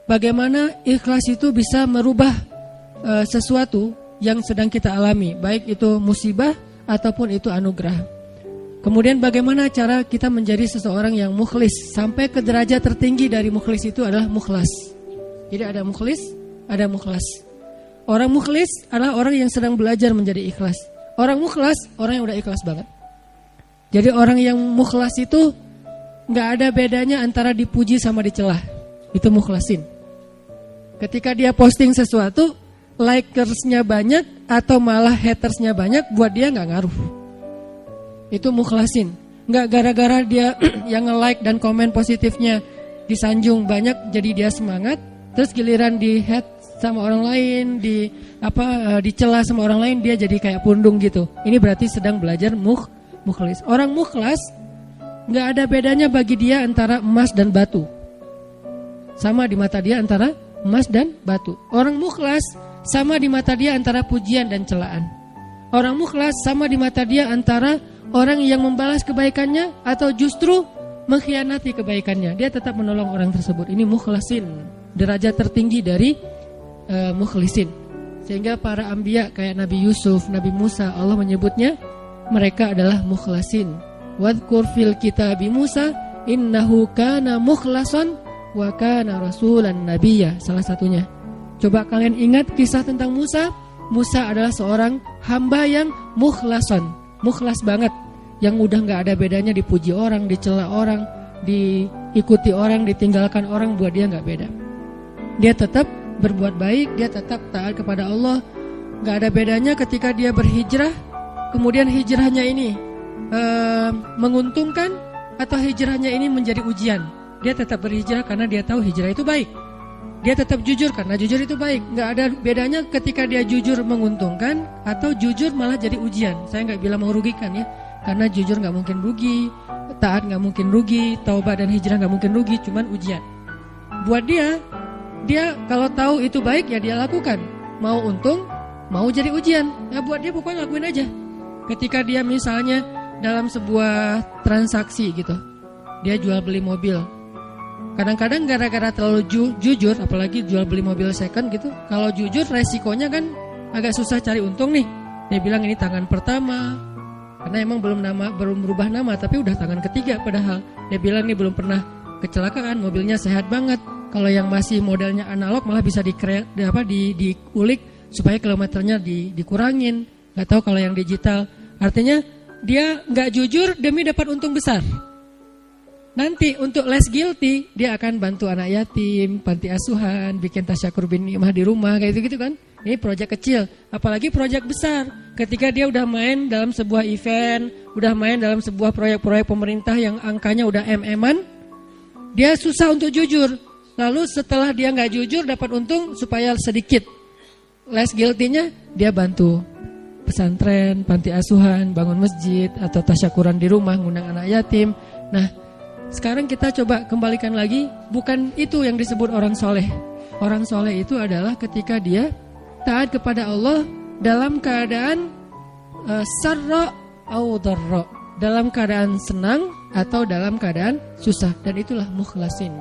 bagaimana ikhlas itu bisa merubah sesuatu yang sedang kita alami, baik itu musibah ataupun itu anugerah. Kemudian bagaimana cara kita menjadi seseorang yang mukhlis, sampai ke derajat tertinggi dari mukhlis itu adalah mukhlas. Jadi ada mukhlis, ada mukhlas. Orang mukhlis adalah orang yang sedang belajar menjadi ikhlas. Orang mukhlas, orang yang udah ikhlas banget. Jadi orang yang mukhlas itu gak ada bedanya antara dipuji sama dicelah. Itu mukhlasin. Ketika dia posting sesuatu, likersnya banyak atau malah hatersnya banyak, buat dia gak ngaruh. Itu mukhlasin. Gak gara-gara dia yang nge-like dan komen positifnya disanjung banyak, jadi dia semangat. Terus giliran di hate sama orang lain, dicela sama orang lain, dia jadi kayak pundung gitu. Ini berarti sedang belajar mukhlis. Orang mukhlas gak ada bedanya bagi dia antara emas dan batu. Sama di mata dia antara emas dan batu. Orang mukhlas sama di mata dia antara pujian dan celaan. Orang mukhlas sama di mata dia antara orang yang membalas kebaikannya atau justru mengkhianati kebaikannya. Dia tetap menolong orang tersebut. Ini mukhlasin, derajat tertinggi dari mukhlisin. Sehingga para anbiya kayak Nabi Yusuf, Nabi Musa, Allah menyebutnya mereka adalah mukhlasin. Wadhkur fil kitabi Musa innahu kana mukhlasan wa kana rasulan nabiyya. Salah satunya. Coba kalian ingat kisah tentang Musa. Musa adalah seorang hamba yang mukhlasan, mukhlas banget, yang udah gak ada bedanya dipuji orang, dicela orang, diikuti orang, ditinggalkan orang, buat dia gak beda. Dia tetap berbuat baik, dia tetap taat kepada Allah. Gak ada bedanya ketika dia berhijrah, kemudian hijrahnya ini menguntungkan atau hijrahnya ini menjadi ujian. Dia tetap berhijrah karena dia tahu hijrah itu baik. Dia tetap jujur karena jujur itu baik. Gak ada bedanya ketika dia jujur menguntungkan atau jujur malah jadi ujian. Saya gak bilang merugikan ya, karena jujur gak mungkin rugi, taat gak mungkin rugi, taubat dan hijrah gak mungkin rugi, cuman ujian. Buat dia kalau tahu itu baik ya dia lakukan. Mau untung, mau jadi ujian, ya buat dia pokoknya lakuin aja. Ketika dia misalnya dalam sebuah transaksi gitu, dia jual beli mobil. Kadang-kadang gara-gara terlalu jujur, apalagi jual beli mobil second gitu, kalau jujur resikonya kan agak susah cari untung nih. Dia bilang ini tangan pertama, karena emang belum berubah nama, tapi udah tangan ketiga padahal. Dia bilang ini belum pernah kecelakaan, mobilnya sehat banget. Kalau yang masih modelnya analog malah bisa diulik supaya kilometernya dikurangin. Gak tahu kalau yang digital. Artinya dia gak jujur demi dapat untung besar. Nanti untuk less guilty dia akan bantu anak yatim, panti asuhan, bikin tasyakur bin ni'mah di rumah kayak gitu kan. Ini proyek kecil, apalagi proyek besar. Ketika dia udah main dalam sebuah event, udah main dalam sebuah proyek-proyek pemerintah yang angkanya udah MM-an, dia susah untuk jujur. Lalu setelah dia gak jujur dapat untung supaya sedikit less guilty-nya, dia bantu pesantren, panti asuhan, bangun masjid atau tasyakuran di rumah, ngundang anak yatim. Nah, sekarang kita coba kembalikan lagi, bukan itu yang disebut orang soleh. Orang soleh itu adalah ketika dia taat kepada Allah dalam keadaan sarra au dharra, dalam keadaan senang atau dalam keadaan susah, dan itulah mukhlasin.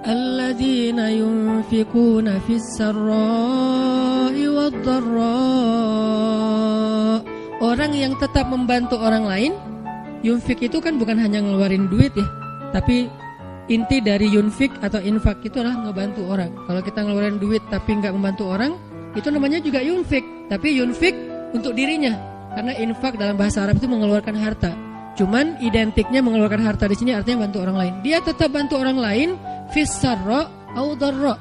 Alladzina yunfikuna fis sarra'i wad dharra. Orang yang tetap membantu orang lain. Yunfik itu kan bukan hanya ngeluarin duit ya, tapi inti dari yunfik atau infak itu adalah ngebantu orang. Kalau kita ngeluarin duit tapi nggak membantu orang, itu namanya juga yunfik. Tapi yunfik untuk dirinya, karena infak dalam bahasa Arab itu mengeluarkan harta. Cuman identiknya mengeluarkan harta di sini artinya bantu orang lain. Dia tetap bantu orang lain fis sarra au dharra.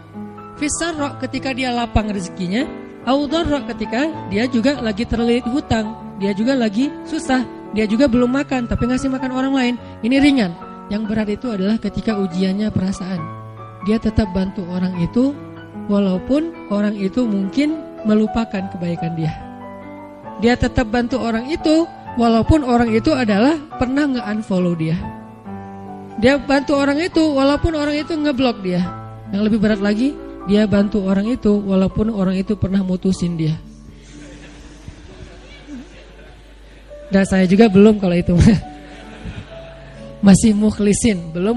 Fis sarra ketika dia lapang rezekinya, au dharra ketika dia juga lagi terlilit hutang, dia juga lagi susah, dia juga belum makan tapi ngasih makan orang lain. Ini ringan. Yang berat itu adalah ketika ujiannya perasaan. Dia tetap bantu orang itu walaupun orang itu mungkin melupakan kebaikan dia. Dia tetap bantu orang itu walaupun orang itu adalah pernah nge-unfollow dia. Dia bantu orang itu walaupun orang itu ngeblok dia. Yang lebih berat lagi, dia bantu orang itu walaupun orang itu pernah mutusin dia. Dan saya juga belum kalau itu. Masih mukhlisin, belum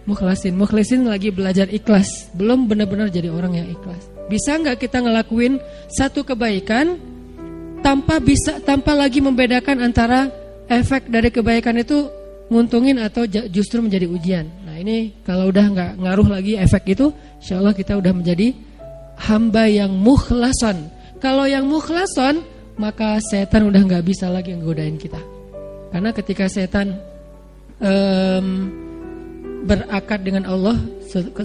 Mukhlasin lagi belajar ikhlas, belum benar-benar jadi orang yang ikhlas. Bisa nggak kita ngelakuin satu kebaikan tanpa lagi membedakan antara efek dari kebaikan itu nguntungin atau justru menjadi ujian. Nah ini kalau udah nggak ngaruh lagi efek itu, insya Allah kita udah menjadi hamba yang mukhlason. Kalau yang mukhlason, maka setan udah nggak bisa lagi nggodain kita. Karena ketika setan berakad dengan Allah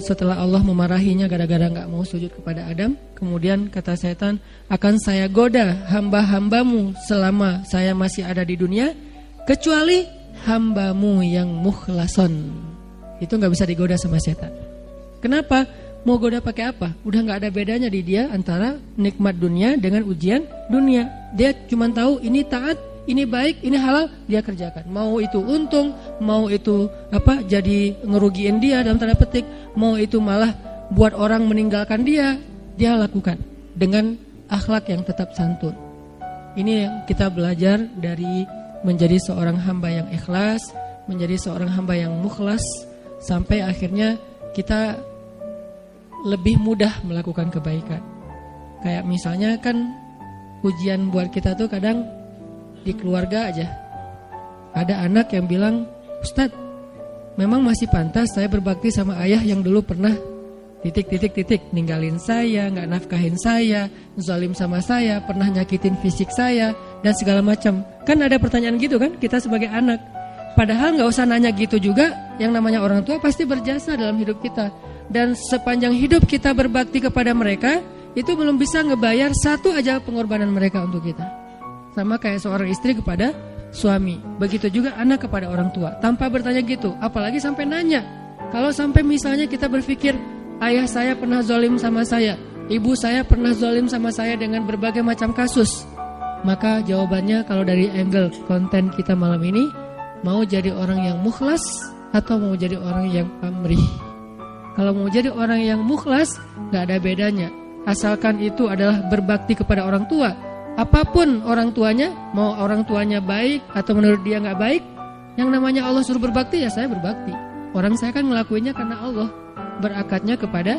setelah Allah memarahinya gara-gara nggak mau sujud kepada Adam, kemudian kata setan, akan saya goda hamba-hambamu selama saya masih ada di dunia, kecuali hambamu yang mukhlason. Itu nggak bisa digoda sama setan. Kenapa? Mau goda pakai apa? Udah nggak ada bedanya di dia antara nikmat dunia dengan ujian dunia. Dia cuma tahu ini taat, ini baik, ini halal, dia kerjakan. Mau itu untung, mau itu jadi ngerugiin dia dalam tanda petik, mau itu malah buat orang meninggalkan dia lakukan dengan akhlak yang tetap santun. Ini yang kita belajar dari menjadi seorang hamba yang ikhlas, menjadi seorang hamba yang mukhlas, sampai akhirnya kita lebih mudah melakukan kebaikan. Kayak misalnya kan ujian buat kita tuh kadang di keluarga aja. Ada anak yang bilang, Ustadz, memang masih pantas saya berbakti sama ayah yang dulu pernah ninggalin saya, gak nafkahin saya, zalim sama saya, pernah nyakitin fisik saya, dan segala macam. Kan ada pertanyaan gitu kan, kita sebagai anak. Padahal gak usah nanya gitu juga, yang namanya orang tua pasti berjasa dalam hidup kita. Dan sepanjang hidup kita berbakti kepada mereka, itu belum bisa ngebayar satu aja pengorbanan mereka untuk kita. Sama kayak seorang istri kepada suami, begitu juga anak kepada orang tua, tanpa bertanya gitu, apalagi sampai nanya. Kalau sampai misalnya kita berpikir, ayah saya pernah zalim sama saya, ibu saya pernah zalim sama saya dengan berbagai macam kasus, maka jawabannya kalau dari angle konten kita malam ini, mau jadi orang yang mukhlas atau mau jadi orang yang pamrih. Kalau mau jadi orang yang mukhlas, gak ada bedanya, asalkan itu adalah berbakti kepada orang tua. Apapun orang tuanya, mau orang tuanya baik atau menurut dia gak baik, yang namanya Allah suruh berbakti, ya saya berbakti. Orang saya kan ngelakuinnya karena Allah, berakatnya kepada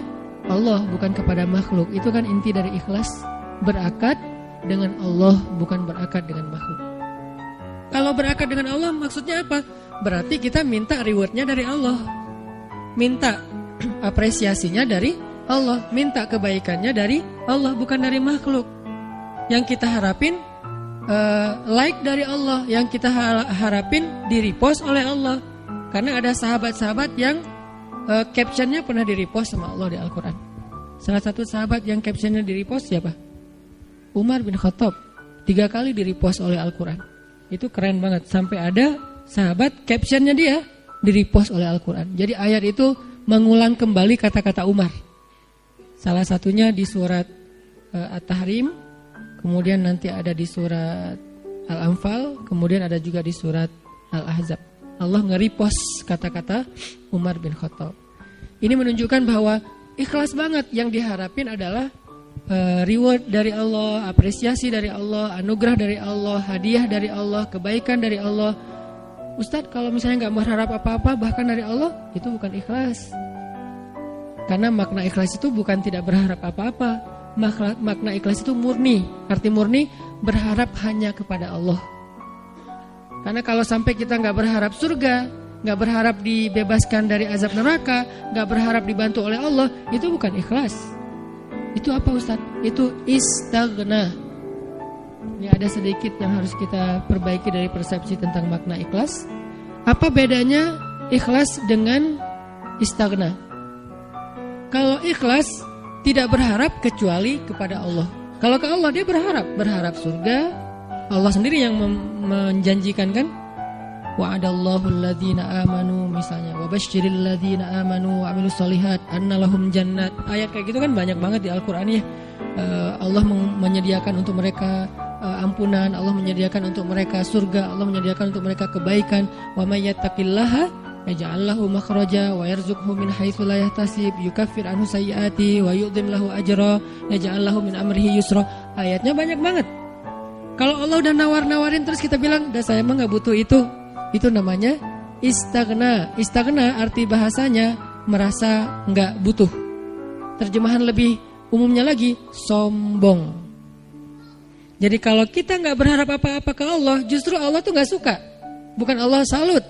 Allah, bukan kepada makhluk. Itu kan inti dari ikhlas, berakat dengan Allah, bukan berakat dengan makhluk. Kalau berakat dengan Allah maksudnya apa? Berarti kita minta rewardnya dari Allah, minta apresiasinya dari Allah, minta kebaikannya dari Allah, bukan dari makhluk. Yang kita harapin like dari Allah, yang kita harapin di-repost oleh Allah. Karena ada sahabat-sahabat yang captionnya pernah di-repost sama Allah di Al-Quran. Salah satu sahabat yang captionnya di-repost siapa? Umar bin Khattab, 3 kali di-repost oleh Al-Quran. Itu keren banget, sampai ada sahabat captionnya dia di-repost oleh Al-Quran. Jadi ayat itu mengulang kembali kata-kata Umar. Salah satunya di surat At-Tahrim, kemudian nanti ada di surat Al-Anfal, kemudian ada juga di surat Al-Ahzab. Allah nge-repost kata-kata Umar bin Khattab. Ini menunjukkan bahwa ikhlas banget, yang diharapin adalah reward dari Allah, apresiasi dari Allah, anugerah dari Allah, hadiah dari Allah, kebaikan dari Allah. Ustadz, kalau misalnya gak berharap apa-apa bahkan dari Allah, itu bukan ikhlas. Karena makna ikhlas itu bukan tidak berharap apa-apa. Makna ikhlas itu murni. Arti murni, berharap hanya kepada Allah. Karena kalau sampai kita gak berharap surga, gak berharap dibebaskan dari azab neraka, gak berharap dibantu oleh Allah, itu bukan ikhlas. Itu apa Ustadz? Itu istaghna. Ini ada sedikit yang harus kita perbaiki dari persepsi tentang makna ikhlas. Apa bedanya ikhlas dengan istaghna? Kalau ikhlas tidak berharap kecuali kepada Allah. Kalau ke Allah dia berharap surga. Allah sendiri yang menjanjikan kan? Wa'adallahu alladhina amanu, misalnya wabashshiril ladzina amanu wa amilus solihat anna lahum jannat. Ayat kayak gitu kan banyak banget di Al-Qur'an ya. Allah menyediakan untuk mereka ampunan, Allah menyediakan untuk mereka surga, Allah menyediakan untuk mereka kebaikan. Wa may yattaqillaha yaj'al lahu makhraja wa yarzuqhu min haitsu la yahtasib, yukaffir anhu sayyiati wa yu'dhim lahu ajra, yaj'al lahu min amrihi yusra. Ayatnya banyak banget. Kalau Allah udah nawar-nawarin terus kita bilang, "Dah saya mah enggak butuh itu." Itu namanya istagna. Istagna arti bahasanya merasa nggak butuh. Terjemahan lebih umumnya lagi, sombong. Jadi kalau kita nggak berharap apa-apa ke Allah, justru Allah tuh nggak suka. Bukan Allah salut,